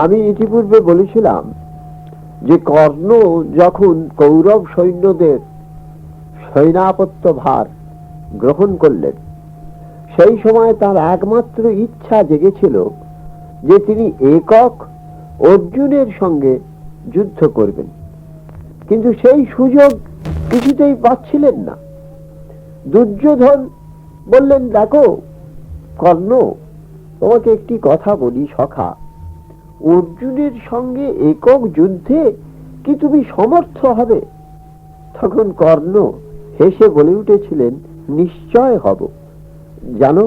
আমি ইতিপূর্বে বলেছিলাম যে কর্ণ যখন কৌরব সৈন্যদের সৈন্যাপত্য ভার গ্রহণ করলেন, সেই সময় তার একমাত্র ইচ্ছা জেগেছিল যে তিনি একক অর্জুনের সঙ্গে যুদ্ধ করবেন, কিন্তু সেই সুযোগ কিছুতেই পাচ্ছিলেন না। দুর্যোধন বললেন, দেখো কর্ণ, তোমাকে একটি কথা বলি সখা, অর্জুনের সঙ্গে একক যুদ্ধে কি তুমি সমর্থ হবে? তখন কর্ণ হেসে বলে উঠেছিলেন, নিশ্চয় হব। জানো,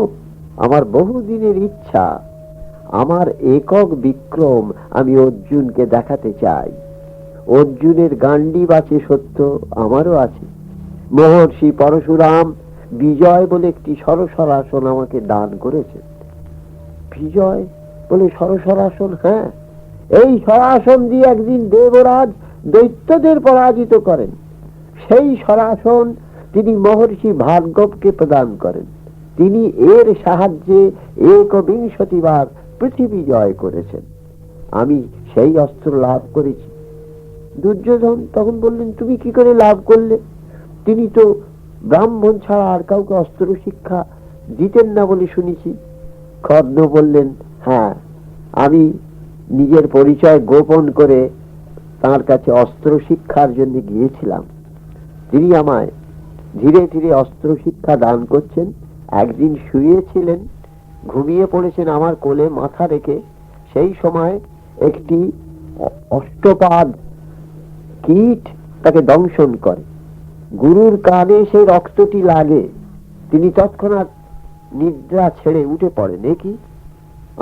আমার বহুদিনের ইচ্ছা, আমার একক বিক্রম আমি অর্জুনকে দেখাতে চাই। অর্জুনের গান্ডীব আছে সত্য, আমারও আছে। মহর্ষি পরশুরাম বিজয় বলে একটি সরসরাসন আমাকে দান করেছে। বিজয় বলে সরসরাসন? হ্যাঁ, এই সরাসন দিয়ে একদিন দেবরাজ দৈত্যদের পরাজিত করেন। সেই সরাসন তিনি মহর্ষি ভার্গবকে প্রদান করেন। তিনি এর সাহায্যে ১বিংশতি বার পৃথিবী জয় করেছেন। আমি সেই অস্ত্র লাভ করেছি। দুর্যোধন তখন বললেন, তুমি কি করে লাভ করলে? তিনি তো ব্রাহ্মণ ছাড়া আর কাউকে অস্ত্র শিক্ষা দিতেন না বলে শুনেছি। কর্ণ বললেন, হ্যাঁ, আমি নিজের পরিচয় গোপন করে তার কাছে অস্ত্র শিক্ষার জন্য গিয়েছিলাম। তিনি আমায় ধীরে ধীরে অস্ত্র শিক্ষা দান করছেন। একদিন শুয়েছিলেন, ঘুমিয়ে পড়েছেন আমার কোলে মাথা রেখে। সেই সময় একটি অষ্টপাদ কীট তাকে দংশন করে। গুরুর কানে সেই রক্তটি লাগে। তিনি তৎক্ষণাৎ নিদ্রা ছেড়ে উঠে পড়েন। এ কি,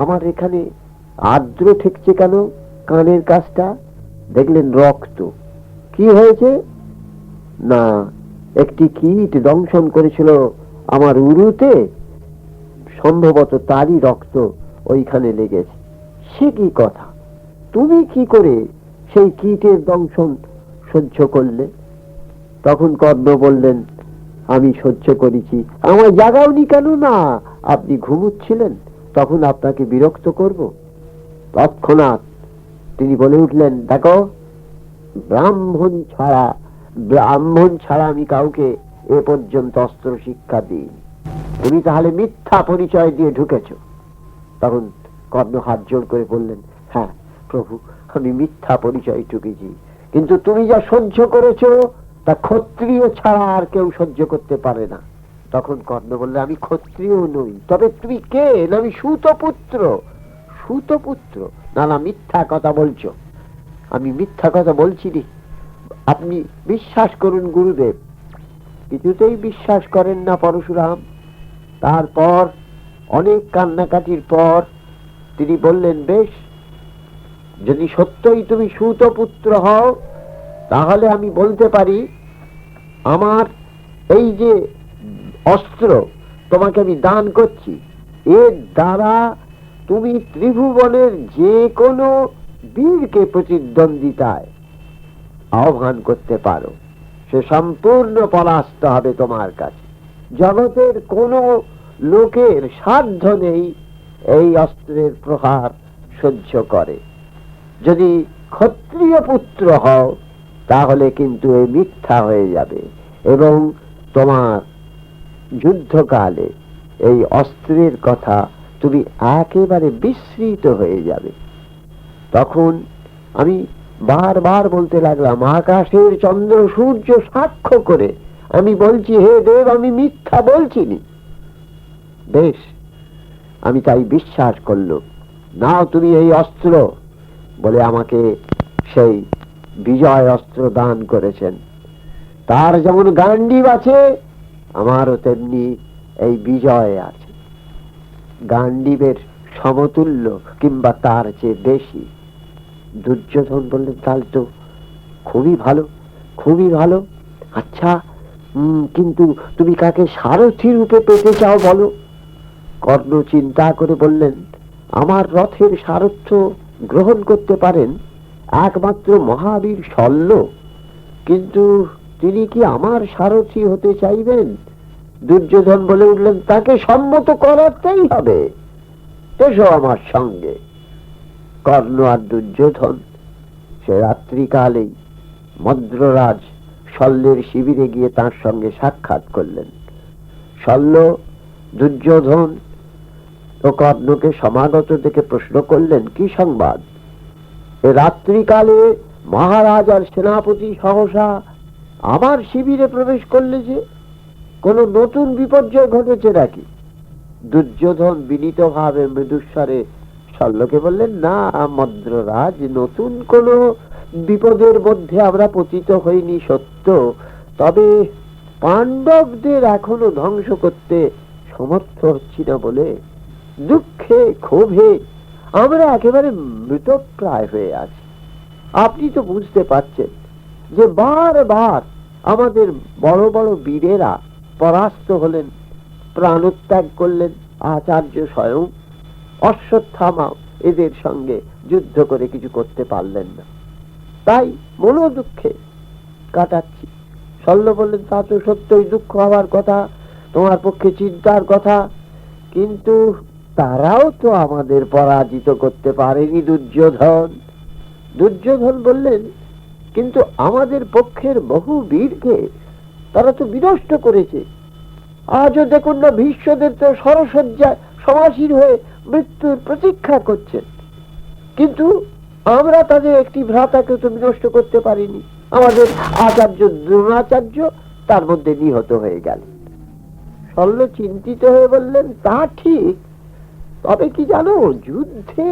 আমার এখানে আর্দ্র ঠেকছে কেন কানের কাছটা? দেখলেন রক্ত। কি হয়েছে? না, একটি কীট দংশন করেছিল আমার উরুতে, সম্ভবত তারই রক্ত ওইখানে লেগেছে। সে কি কথা! তুমি কি করে সেই কীটের দংশন সহ্য করলে? তখন কর্ণ বললেন, আমি সহ্য করেছি। আমায় জাগাওনি কেন? না, আপনি ঘুমুচ্ছিলেন, তখন আপনাকে বিরক্ত করব? তৎক্ষণাৎ তিনি বলে উঠলেন, দেখো, ব্রাহ্মণ ছাড়া আমি কাউকে এ পর্যন্ত অস্ত্র শিক্ষা দিই। তুমি তাহলে মিথ্যা পরিচয় দিয়ে ঢুকেছ। তখন কর্ণ হাত জোড় করে বললেন, হ্যাঁ প্রভু, আমি মিথ্যা পরিচয় ঢুকেছি, কিন্তু তুমি যা সহ্য করেছো তা ক্ষত্রিয় ছাড়া আর কেউ সহ্য করতে পারে না। তখন কর্ণ বললেন, আমি ক্ষত্রিয় নই। তবে তুমি কে? আমি সুতপুত্র। সুতপুত্র? না না, মিথ্যা কথা বলছো। আমি মিথ্যা কথা বলছি নি। আপনি বিশ্বাস করুন গুরুদেব। কিছুতেই বিশ্বাস করেন না পরশুরাম। তারপর অনেক কান্নাকাটির পর তিনি বললেন, বেশ, যদি সত্যই তুমি সুতপুত্র হও, তাহলে আমি বলতে পারি, আমার এই যে অস্ত্র তোমাকে আমি দান করছি, এর দ্বারা তুমি ত্রিভুবনের যে কোনো বীরকে প্রতিদ্বন্দ্বিতায় আহ্বান করতে পারো। সে সম্পূর্ণ পরাস্ত হবে তোমার কাছে। জগতের কোন লোকের সাধ্য নেই এই অস্ত্রের প্রহার সহ্য করে। যদি ক্ষত্রিয় পুত্র হও, তাহলে কিন্তু এই মিথ্যা হয়ে যাবে এবং তোমার যুদ্ধকালে এই অস্ত্রের কথা তুমি একেবারে বিস্মৃত হয়ে যাবে। তখন আমি বারবার বলতে লাগলাম, আকাশের চন্দ্র সূর্য সাক্ষ্য করে আমি বলছি, হে দেব, আমি মিথ্যা বলছিনি। বেশ, আমি তাই বিশ্বাস করলাম। নাও তুমি এই অস্ত্র, বলে আমাকে সেই বিজয় অস্ত্র দান করেছেন। তার যেমন গান্ডীব আছে, আমারও তেমনি এই বিজয় আছে। গান্ডীবের সমতুল্য কিংবা তার চেয়ে বেশি। দুর্যোধন বললেন, তাহলে তো খুবই ভালো, খুবই ভালো। আচ্ছা, কিন্তু তুমি কাকে সারথি রূপে পেতে চাও বলো? কর্ণ চিন্তা করে বললেন, আমার রথের সারথ্য গ্রহণ করতে পারেন একমাত্র মহাবীর শল্য, কিন্তু তিনি কি আমার সারথি হতে চাইবেন? দুর্যোধন বলে উঠলেন, তাকে সম্মত করাতেই হবে, এসো আমার সঙ্গে। কর্ণ আর দুর্যোধন সে রাত্রিকালেই মদ্ররাজ শল্যের শিবিরে গিয়ে তার সঙ্গে সাক্ষাৎ করলেন। শল্য দুর্যোধন ও কর্ণকে সমাগত দেখে প্রশ্ন করলেন, কি সংবাদ? এ রাত্রিকালে মহারাজ আর সেনাপতি সহসা আমার শিবিরে প্রবেশ করলে যে, কোন নতুন বিপর্যয় ঘটেছে নাকি? দুর্যোধন বিনীত ভাবে মৃদুস্বরে শল্যকে বললেন, না মদ্ররাজ, নতুন কোন বিপদের মধ্যে আমরা পতিত হইনি সত্য, তবে পাণ্ডবদের এখনো ধ্বংস করতে সমর্থ হচ্ছি না বলে দুঃখে ক্ষোভে আমরা একেবারে মৃতপ্রায় হয়ে আছি। আপনি তো বুঝতে পারছেন যে বারবার আমাদের বড় বড় বীরেরা পরাস্ত হলেন, প্রাণত্যাগ করলেন। আচার্য স্বয়ং অশ্বত্থামা এদের সঙ্গে যুদ্ধ করে কিছু করতে পারলেন না, তাই মনো দুঃখে কাটাচ্ছি। শল্য বললেন, তা তো সত্যই দুঃখ হওয়ার কথা, তোমার পক্ষে চিন্তার কথা, কিন্তু তারাও তো আমাদের পরাজিত করতে পারেনি দুর্যোধন। দুর্যোধন বললেন, কিন্তু আমাদের পক্ষের বহু বীরকে তারা তো বিনষ্ট করেছে। আজও দেখুন না, ভীষ্মদের তো সরসজ্জায় সমাসীন হয়ে মৃত্যুর প্রতীক্ষা করছেন, কিন্তু আমরা তাদের একটি ভ্রাতাকে তো বিনষ্ট করতে পারিনি। আমাদের আচার্য দ্রোণাচার্য তার মধ্যে নিহত হয়ে গেলেন। শল্য চিন্তিত হয়ে বললেন, তা ঠিক, তবে কি জানো, যুদ্ধে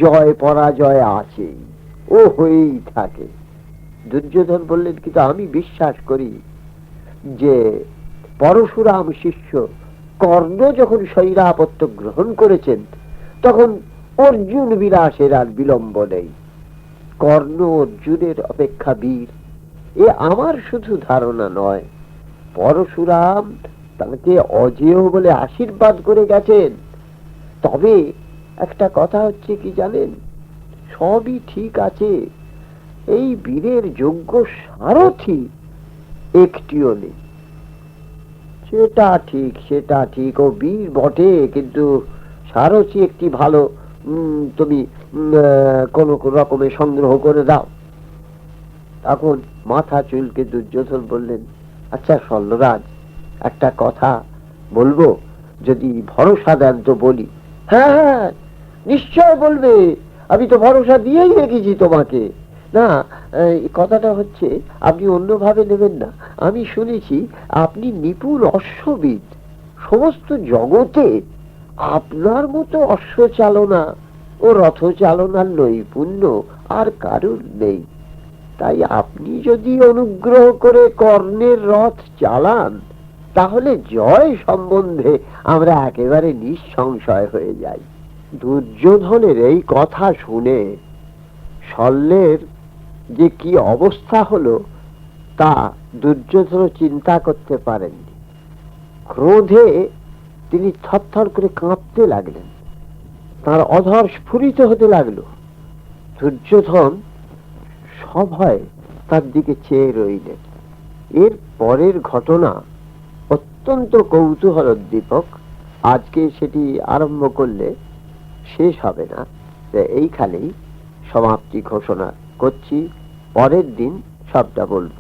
জয় পরাজয় আছে, ও হয়েই থাকে। দুর্যোধন বললেন, কিন্তু আমি বিশ্বাস করি যে পরশুরাম শিষ্য কর্ণ যখন শৈরাপত্য গ্রহণ করেছেন, তখন অর্জুন বিনাশের আর বিলম্ব নেই। কর্ণ অর্জুনের অপেক্ষা বীর, এ আমার শুধু ধারণা নয়, পরশুরাম তাকে অজেয় বলে আশীর্বাদ করে গেছেন। তবে একটা কথা হচ্ছে কি জানেন, সবই ঠিক আছে, এই বীরের যোগ্য সারথি একটিও নেই। সেটা ঠিক, সেটা ঠিক, ও বীর বটে, কিন্তু সারথি একটি ভালো তুমি কোন রকমে সংগ্রহ করে দাও। তখন মাথা চুলকে দুর্যোধন বললেন, আচ্ছা শল্যরাজ, একটা কথা বলবো, যদি ভরসা দেন তো বলি। হ্যাঁ হ্যাঁ, নিশ্চয় বলবে, আমি তো ভরসা দিয়েই রেখেছি তোমাকে। না, কথাটা হচ্ছে আপনি অন্যভাবে নেবেন না। আমি শুনেছি আপনি নিপুণ অশ্ববিদ, সমস্ত জগতে আপনার মতো অশ্ব চালনা ও রথ চালনার নৈপুণ্য আর কারুর নেই। তাই আপনি যদি অনুগ্রহ করে কর্ণের রথ চালান, তাহলে জয় সম্বন্ধে আমরা একেবারে নিঃসংশয় হয়ে যাই। দুর্যোধনের এই কথা শুনে শল্যের যে কি অবস্থা হলো তা দুর্যোধন চিন্তা করতে পারেননি। ক্রোধে তিনি থরথর করে কাঁপতে লাগলেন, তার অধর স্ফুরিত হতে লাগলো। দুর্যোধন সভয়ে তার দিকে চেয়ে রইলেন। এর পরের ঘটনা অত্যন্ত কৌতূহলোদ্দীপক, আজকে সেটি আরম্ভ করলে শেষ হবে না, এইখানেই সমাপ্তি ঘোষণা করছি। পরের দিন সবটা বলবো।